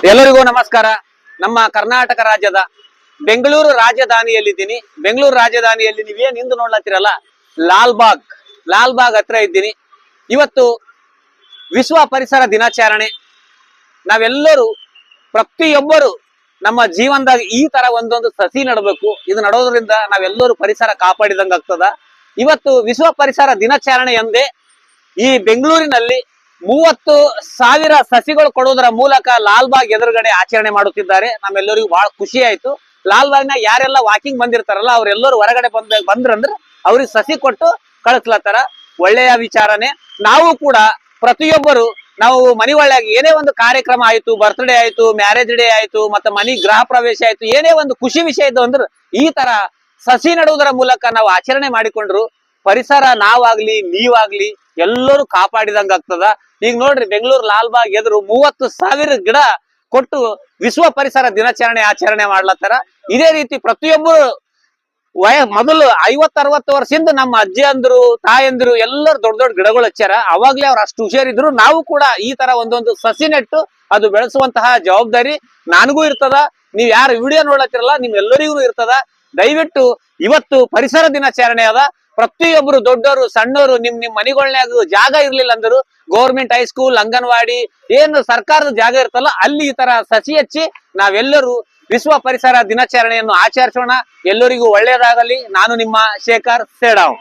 ಎಲ್ಲರಿಗೂ ನಮಸ್ಕಾರ. ನಮ್ಮ ಕರ್ನಾಟಕ ರಾಜ್ಯದ ಬೆಂಗಳೂರು ರಾಜಧಾನಿಯಲ್ಲಿದ್ದೀನಿ. ಬೆಂಗಳೂರು ರಾಜಧಾನಿಯಲ್ಲಿ ನೀವೇನ್ ಹಿಂದೆ ನೋಡ್ಲತ್ತೀರಲ್ಲ, ಲಾಲ್ಬಾಗ್ ಹತ್ರ ಇದ್ದೀನಿ. ಇವತ್ತು ವಿಶ್ವ ಪರಿಸರ ದಿನಾಚರಣೆ. ನಾವೆಲ್ಲರೂ ಪ್ರತಿಯೊಬ್ಬರು ನಮ್ಮ ಜೀವನದಾಗ ಈ ತರ ಒಂದೊಂದು ಸಸಿ ನಡಬೇಕು. ಇದು ನಡೋದ್ರಿಂದ ನಾವೆಲ್ಲರೂ ಪರಿಸರ ಕಾಪಾಡಿದಂಗ ಆಗ್ತದ. ಇವತ್ತು ವಿಶ್ವ ಪರಿಸರ ದಿನಾಚರಣೆ ಎಂದೇ ಈ ಬೆಂಗಳೂರಿನಲ್ಲಿ 30,000 ಸಸಿಗಳು ಕೊಡೋದರ ಮೂಲಕ ಲಾಲ್ಬಾಗ್ ಎದುರುಗಡೆ ಆಚರಣೆ ಮಾಡುತ್ತಿದ್ದಾರೆ. ನಮ್ಮೆಲ್ಲರಿಗೂ ಬಹಳ ಖುಷಿ ಆಯ್ತು. ಲಾಲ್ಬಾಗ್ನ ಯಾರೆಲ್ಲ ವಾಕಿಂಗ್ ಬಂದಿರ್ತಾರಲ್ಲ ಅವರೆಲ್ಲರೂ ಹೊರಗಡೆ ಬಂದ್ರಂದ್ರೆ ಅವ್ರಿಗೆ ಸಸಿ ಕೊಟ್ಟು ಕಳಿಸ್ಲತ್ತಾರ. ಒಳ್ಳೆಯ ವಿಚಾರನೆ. ನಾವು ಕೂಡ ಪ್ರತಿಯೊಬ್ಬರು ನಾವು ಮನಿ ಒಳಗೆ ಏನೇ ಒಂದು ಕಾರ್ಯಕ್ರಮ ಆಯ್ತು, ಬರ್ತ್ಡೇ ಆಯ್ತು, ಮ್ಯಾರೇಜ್ ಡೇ ಆಯ್ತು, ಮತ್ತೆ ಮನಿ ಗೃಹ ಪ್ರವೇಶ ಆಯ್ತು, ಏನೇ ಒಂದು ಖುಷಿ ವಿಷಯ ಇದ್ದು ಅಂದ್ರೆ ಈ ತರ ಸಸಿ ನೆಡುವುದರ ಮೂಲಕ ನಾವು ಆಚರಣೆ ಮಾಡಿಕೊಂಡ್ರು ಪರಿಸರ ನಾವಾಗ್ಲಿ ನೀವಾಗ್ಲಿ ಎಲ್ಲರೂ ಕಾಪಾಡಿದಂಗ ಆಗ್ತದ. ಈಗ ನೋಡ್ರಿ, ಬೆಂಗಳೂರು ಲಾಲ್ಬಾಗ್ ಎದುರು 30,000 ಗಿಡ ಕೊಟ್ಟು ವಿಶ್ವ ಪರಿಸರ ದಿನಾಚರಣೆ ಆಚರಣೆ ಮಾಡ್ಲತ್ತಾರ. ಇದೇ ರೀತಿ ಪ್ರತಿಯೊಬ್ಬರು ಮೊದಲು 50-60 ವರ್ಷದಿಂದ ನಮ್ಮ ಅಜ್ಜಿ ಅಂದ್ರು ತಾಯಂದ್ರು ಎಲ್ಲರೂ ದೊಡ್ಡ ದೊಡ್ಡ ಗಿಡಗಳು ಹಚ್ಚಾರ. ಅವಾಗ್ಲೇ ಅವ್ರು ಅಷ್ಟು ಹುಷಾರಿದ್ರು. ನಾವು ಕೂಡ ಈ ತರ ಒಂದೊಂದು ಸಸಿ ನೆಟ್ಟು ಅದು ಬೆಳೆಸುವಂತಹ ಜವಾಬ್ದಾರಿ ನನಗೂ ಇರ್ತದ. ನೀವ್ ಯಾರು ವಿಡಿಯೋ ನೋಡ್ಲತ್ತಿರಲ್ಲ ನಿಮ್ಗೆಲ್ಲರಿಗೂ ಇರ್ತದ. ದಯವಿಟ್ಟು ಇವತ್ತು ಪರಿಸರ ದಿನಾಚರಣೆ ಅದ. ಪ್ರತಿಯೊಬ್ರು ದೊಡ್ಡವರು ಸಣ್ಣವರು ನಿಮ್ ಮನೆಗಳನ್ಯಾಗ ಜಾಗ ಇರ್ಲಿಲ್ಲ ಅಂದ್ರು ಗೌರ್ಮೆಂಟ್ ಹೈಸ್ಕೂಲ್, ಅಂಗನವಾಡಿ ಏನು ಸರ್ಕಾರದ ಜಾಗ ಇರ್ತಲ್ಲ ಅಲ್ಲಿ ಈ ತರ ಸಸಿ ಹಚ್ಚಿ ನಾವೆಲ್ಲರೂ ವಿಶ್ವ ಪರಿಸರ ದಿನಾಚರಣೆಯನ್ನು ಆಚರಿಸೋಣ. ಎಲ್ಲರಿಗೂ ಒಳ್ಳೆಯದಾಗಲಿ. ನಾನು ನಿಮ್ಮ ಶೇಖರ್ ಸೇಡಾವ್.